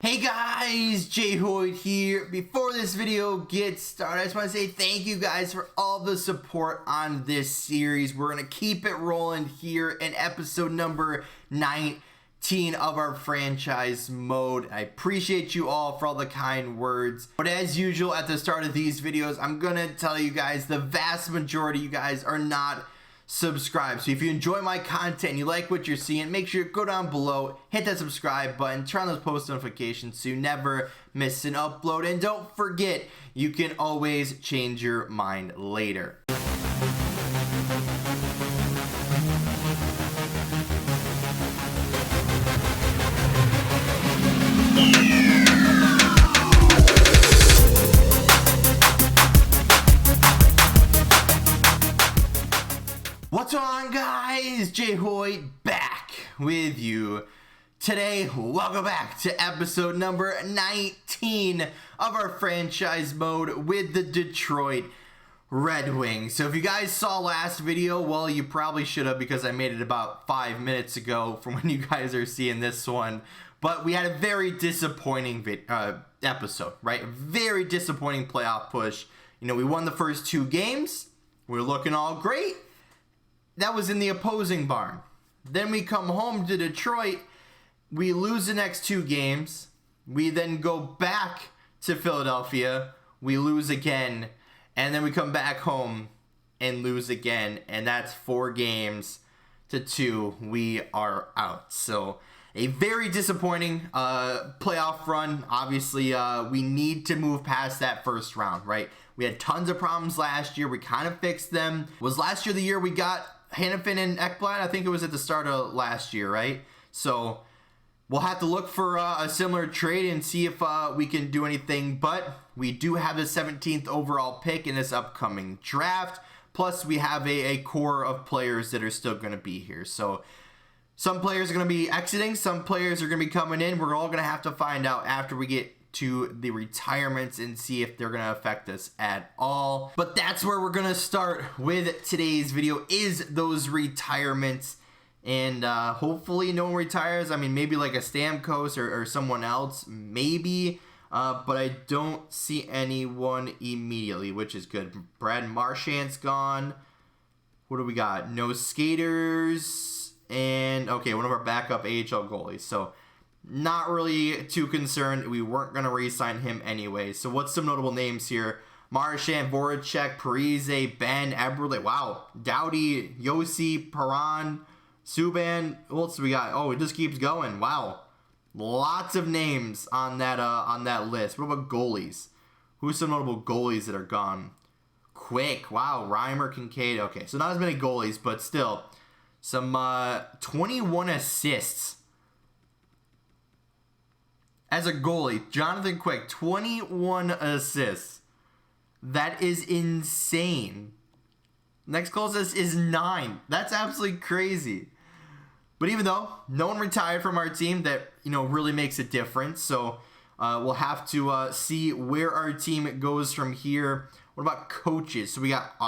Hey guys, JHoyt here. Before this video gets started, I just want to say thank you guys for all the support on this series. We're going to keep it rolling here in episode number 19 of our franchise mode. I appreciate you all for all the kind words. But as usual, at the start of these videos, I'm going to tell you guys the vast majority of you guys are not subscribe. So if you enjoy my content, you like what you're seeing, make sure you go down below, hit that subscribe button, turn on those post notifications so you never miss an upload. And don't forget, you can always change your mind later. What's on, guys? JHoyt back with you today. Welcome back to episode number 19 of our franchise mode with the Detroit Red Wings. So if you guys saw last video, well, you probably should have, because I made it about 5 minutes ago from when you guys are seeing this one. But we had a very disappointing episode, right? A very disappointing playoff push. You know, we won the first 2 games. We're looking all great. That was in the opposing barn. Then we come home to Detroit. We lose the next 2 games. We then go back to Philadelphia. We lose again. And then we come back home and lose again. And that's 4 games to 2. We are out. So a very disappointing playoff run. Obviously, we need to move past that first round, right? We had tons of problems last year. We kind of fixed them. Was last year the year we got Hannafin and Ekblad? I think it was at the start of last year, right? So we'll have to look for a similar trade and see if we can do anything. But we do have the 17th overall pick in this upcoming draft. Plus, we have a core of players that are still going to be here. So some players are going to be exiting. Some players are going to be coming in. We're all going to have to find out after we get to the retirements and see if they're going to affect us at all. But that's where we're going to start with today's video, is those retirements. And hopefully no one retires. I mean, maybe like a Stamkos or someone else, maybe. But I don't see anyone immediately, which is good. Brad Marchand's gone. What do we got? No skaters. And, okay, one of our backup AHL goalies. So not really too concerned. We weren't going to re-sign him anyway. So what's some notable names here? Marchand, Voracek, Parise, Ben, Eberle. Wow. Doughty, Yossi, Perron, Subban. What else do we got? Oh, it just keeps going. Wow. Lots of names on that list. What about goalies? Who's some notable goalies that are gone? Quick. Wow. Reimer, Kincaid. Okay, so not as many goalies, but still. Some 21 assists. As a goalie, Jonathan Quick, 21 assists. That is insane. Next closest is 9. That's absolutely crazy. But even though no one retired from our team, that, you know, really makes a difference. So we'll have to see where our team goes from here. What about coaches? So we got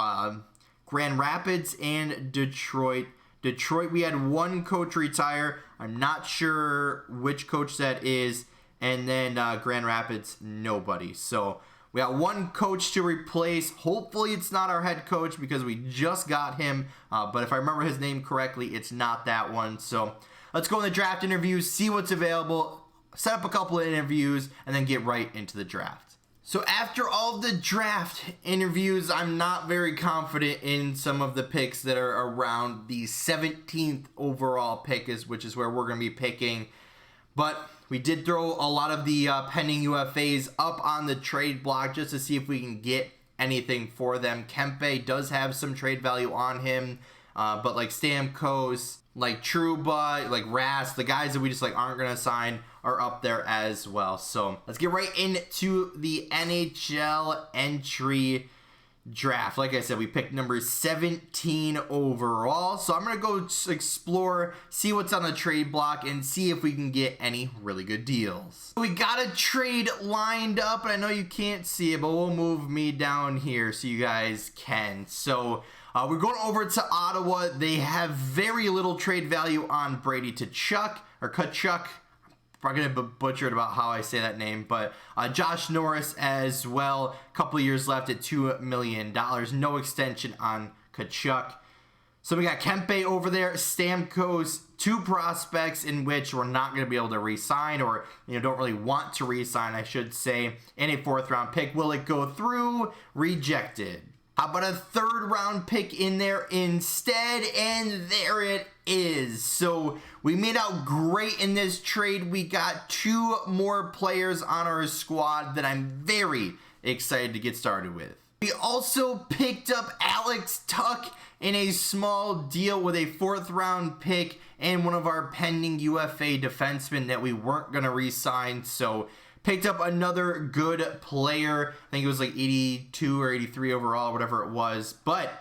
Grand Rapids and Detroit. Detroit, we had 1 coach retire. I'm not sure which coach that is. And then Grand Rapids, nobody. So we got 1 coach to replace. Hopefully it's not our head coach, because we just got him. But if I remember his name correctly, it's not that one. So let's go in the draft interviews, see what's available, set up a couple of interviews, and then get right into the draft. So after all the draft interviews, I'm not very confident in some of the picks that are around the 17th overall pick, which is where we're going to be picking. But we did throw a lot of the pending UFAs up on the trade block just to see if we can get anything for them. Kempe does have some trade value on him, but like Stamkos, like Trouba, like Rask, the guys that we just like aren't going to sign are up there as well. So let's get right into the NHL entry draft. Like I said, we picked number 17 overall. So I'm going to go explore, see what's on the trade block, and see if we can get any really good deals. We got a trade lined up, and I know you can't see it, but we'll move me down here so you guys can. So we're going over to Ottawa. They have very little trade value on Brady Tkachuk, or Kachuk. probably gonna butcher it about how I say that name, but Josh Norris as well. A couple of years left at $2 million. No extension on Tkachuk. So we got Kempe over there, Stamkos, 2 prospects in which we're not going to be able to re-sign, or don't really want to re-sign, I should say, and a 4th round pick. Will it go through? Rejected. How about a 3rd round pick in there instead? And there it is. So we made out great in this trade. We got 2 more players on our squad that I'm very excited to get started with. We also picked up Alex Tuch in a small deal with a 4th round pick and one of our pending UFA defensemen that we weren't going to re-sign. So picked up another good player. I think it was like 82 or 83 overall, whatever it was. But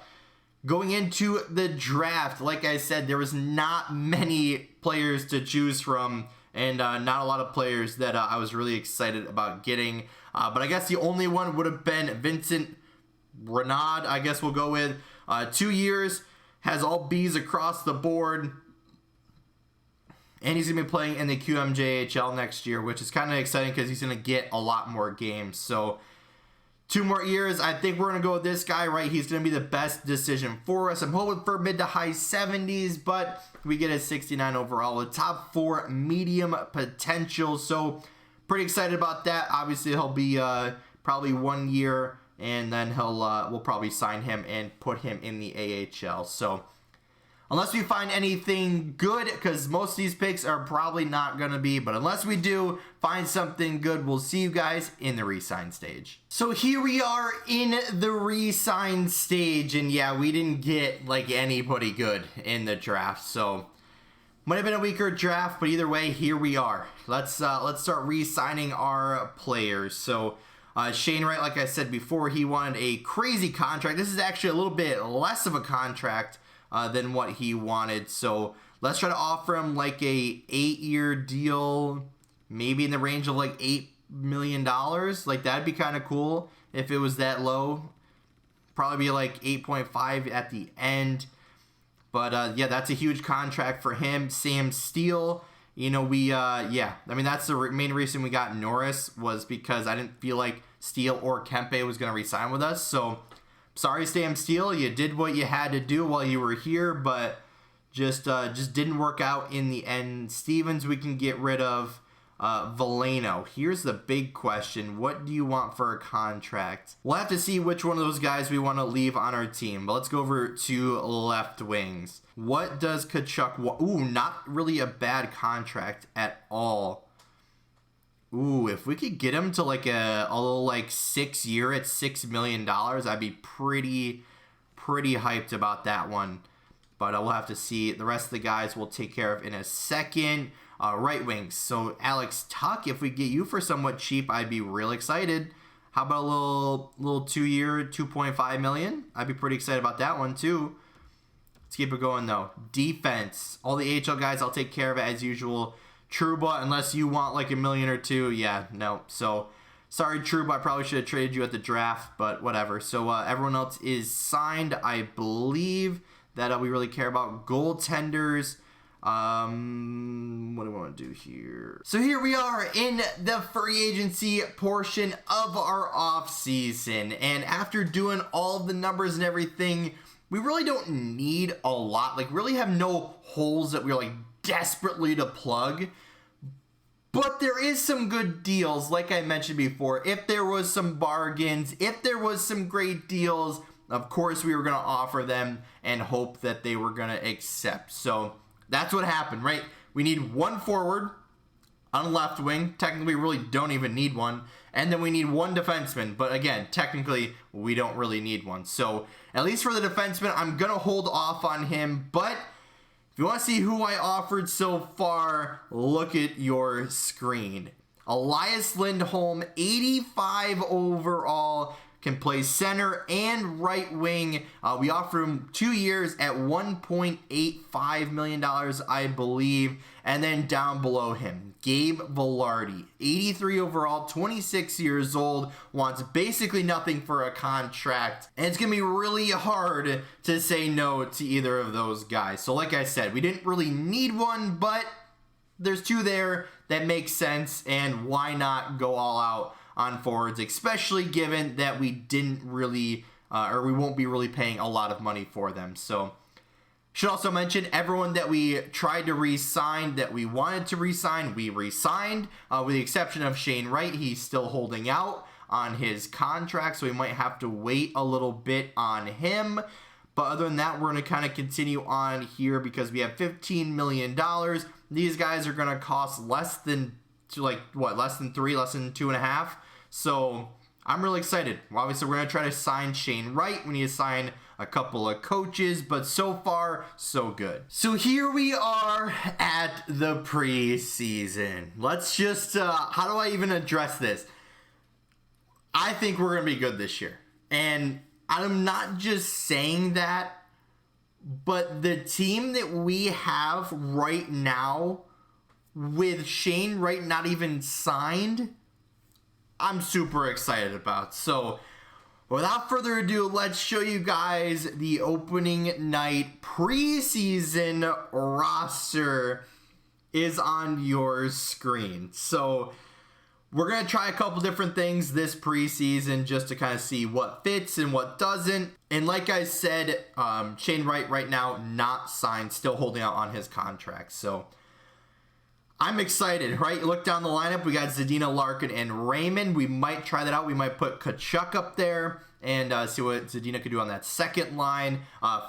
going into the draft, like I said, there was not many players to choose from, and not a lot of players that I was really excited about getting. But I guess the only one would have been Vincent Renaud, I guess we'll go with. 2 years, has all B's across the board, and he's going to be playing in the QMJHL next year, which is kind of exciting because he's going to get a lot more games. So 2 more years, I think we're going to go with this guy, right? He's going to be the best decision for us. I'm hoping for mid to high 70s, but we get a 69 overall with top 4 medium potential. So pretty excited about that. Obviously, he'll be probably 1 year, and then we'll probably sign him and put him in the AHL. So unless we find anything good, because most of these picks are probably not going to be, but unless we do find something good, we'll see you guys in the re-sign stage. So here we are in the re-sign stage, and yeah, we didn't get like anybody good in the draft, so might have been a weaker draft, but either way, here we are. Let's start re-signing our players. So Shane Wright, like I said before, he wanted a crazy contract. This is actually a little bit less of a contract than what he wanted. So let's try to offer him like a 8-year deal, maybe in the range of like $8 million. Like that'd be kind of cool if it was that low. Probably be like 8.5 at the end. But yeah, that's a huge contract for him. Sam Steele. Yeah, I mean, that's the main reason we got Norris, was because I didn't feel like Steele or Kempe was going to re-sign with us. So, sorry, Sam Steele, you did what you had to do while you were here, but just didn't work out in the end. Stevens, we can get rid of. Veleno. Here's the big question. What do you want for a contract? We'll have to see which one of those guys we want to leave on our team. But let's go over to left wings. What does Tkachuk want? Ooh, not really a bad contract at all. Ooh, if we could get him to like a little like 6 year at $6 million, I'd be pretty hyped about that one. But we'll have to see. The rest of the guys we'll take care of in a second. Right wings. So Alex Tuch, if we get you for somewhat cheap, I'd be real excited. How about a little 2 year, $2.5 million? I'd be pretty excited about that one too. Let's keep it going though. Defense. All the AHL guys, I'll take care of it as usual. Trouba, unless you want like $1 million or $2 million, yeah, no. So sorry, Trouba, I probably should have traded you at the draft, but whatever. So everyone else is signed, I believe. That we really care about. Goaltenders. What do we want to do here? So here we are in the free agency portion of our off season, and after doing all the numbers and everything, we really don't need a lot. Like, really have no holes that we're like desperately to plug. But there is some good deals, like I mentioned before. If there was some bargains, if there was some great deals, of course we were going to offer them and hope that they were going to accept. So that's what happened, right? We need one forward on the left wing. Technically, we really don't even need one. And then we need one defenseman. But again, technically, we don't really need one. So at least for the defenseman, I'm going to hold off on him. But if you want to see who I offered so far, look at your screen. Elias Lindholm, 85 overall. Can play center and right wing. We offer him 2 years at $1.85 million, I believe. And then down below him, Gabe Vilardi, 83 overall, 26 years old, wants basically nothing for a contract. And it's going to be really hard to say no to either of those guys. So like I said, we didn't really need one, but there's 2 there that makes sense, and why not go all out on forwards, especially given that we didn't really, or we won't be really paying a lot of money for them. So, should also mention everyone that we tried to re-sign, that we wanted to re-sign, we re-signed, with the exception of Shane Wright. He's still holding out on his contract, so we might have to wait a little bit on him. But other than that, we're going to kind of continue on here because we have $15 million. These guys are going to cost less than, less than 3, less than 2.5. So I'm really excited. Well, obviously, we're going to try to sign Shane Wright. We need to sign a couple of coaches, but so far, so good. So here we are at the preseason. Let's just, how do I even address this? I think we're going to be good this year. And I'm not just saying that, but the team that we have right now, with Shane Wright not even signed, I'm super excited about. So, without further ado, let's show you guys the opening night preseason roster is on your screen. So, we're going to try a couple different things this preseason just to kind of see what fits and what doesn't. And like I said, Shane Wright right now not signed, still holding out on his contract. So I'm excited, right? You look down the lineup, we got Zadina, Larkin, and Raymond. We might try that out. We might put Tkachuk up there and see what Zadina could do on that second line.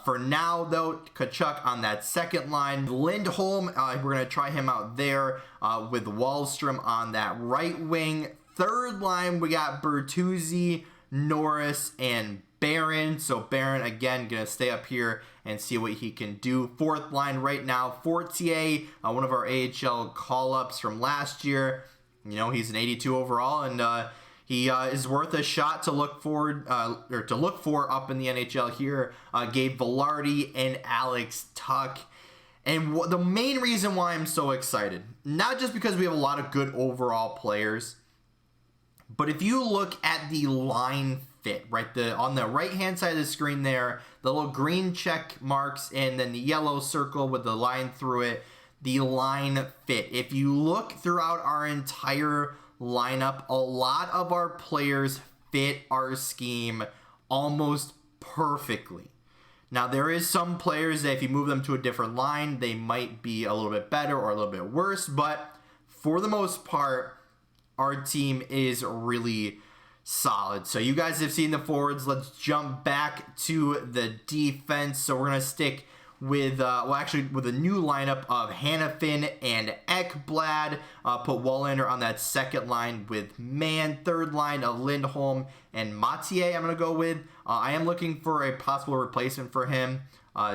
For now, though, Tkachuk on that second line. Lindholm, we're going to try him out there with Wallstrom on that right wing. Third line, we got Bertuzzi, Norris, and Barron. So Barron, again, going to stay up here and see what he can do. Fourth line right now, Fortier, one of our AHL call-ups from last year. You know, he's an 82 overall, and he is worth a shot to look forward, or to look for up in the NHL here. Gabe Velarde and Alex Tuch. And the main reason why I'm so excited, not just because we have a lot of good overall players, but if you look at the line fit, right, on the right-hand side of the screen there, the little green check marks and then the yellow circle with the line through it, the line fit. If you look throughout our entire lineup, a lot of our players fit our scheme almost perfectly. Now, there is some players that if you move them to a different line, they might be a little bit better or a little bit worse, but for the most part, our team is really solid. So you guys have seen the forwards. Let's jump back to the defense. So we're going to stick with, with a new lineup of Hannafin and Ekblad. Put Wallander on that second line with Mann. Third line of Lindholm and Mathieu I'm going to go with. I am looking for a possible replacement for him,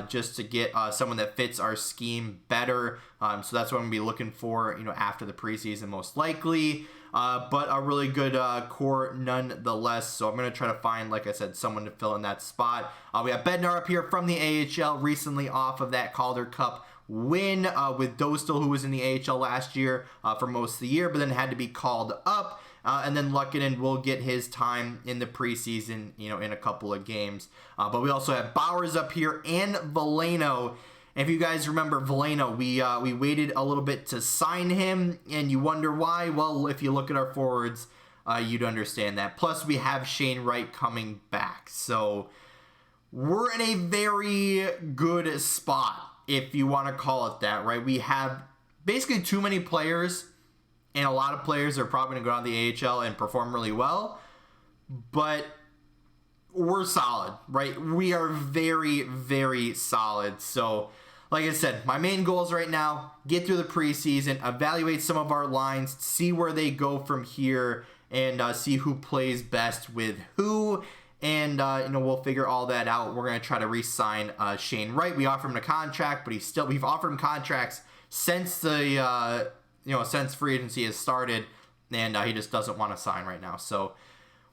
just to get someone that fits our scheme better. So that's what I'm going to be looking for, after the preseason most likely. But a really good core nonetheless. So I'm going to try to find, like I said, someone to fill in that spot. We have Bednar up here from the AHL, recently off of that Calder Cup win with Dostal, who was in the AHL last year for most of the year, but then had to be called up. And then Luckinen will get his time in the preseason, in a couple of games. But we also have Bowers up here and Veleno. If you guys remember Veleno, we waited a little bit to sign him, and you wonder why. Well, if you look at our forwards, you'd understand that. Plus, we have Shane Wright coming back. So we're in a very good spot, if you want to call it that, right? We have basically too many players, and a lot of players are probably going to go out to the AHL and perform really well. But we're solid, right? We are very, very solid. So, like I said, my main goals right now, get through the preseason, evaluate some of our lines, see where they go from here, and see who plays best with who. And, we'll figure all that out. We're going to try to re-sign Shane Wright. We offered him a contract, but we've offered him contracts since the, since free agency has started, and he just doesn't want to sign right now. So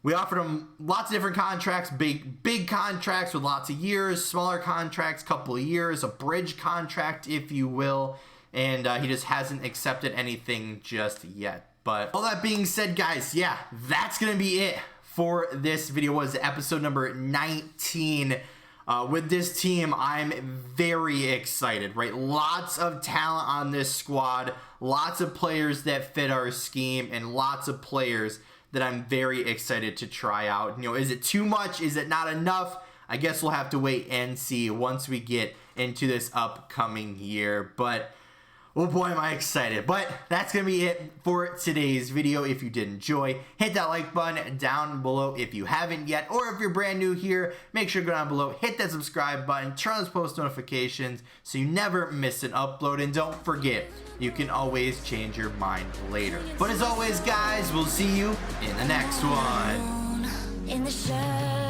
we offered him lots of different contracts, big contracts with lots of years, smaller contracts, couple of years, a bridge contract, if you will, and he just hasn't accepted anything just yet. But all that being said, guys, yeah, that's going to be it for this video. Was episode number 19. With this team, I'm very excited, right? Lots of talent on this squad, lots of players that fit our scheme and lots of players that I'm very excited to try out. You know, is it too much? Is it not enough? I guess we'll have to wait and see once we get into this upcoming year. But oh boy, am I excited. But that's going to be it for today's video. If you did enjoy, hit that like button down below if you haven't yet. Or if you're brand new here, make sure to go down below, hit that subscribe button, turn on those post notifications so you never miss an upload. And don't forget, you can always change your mind later. But as always, guys, we'll see you in the next one. In the shadows.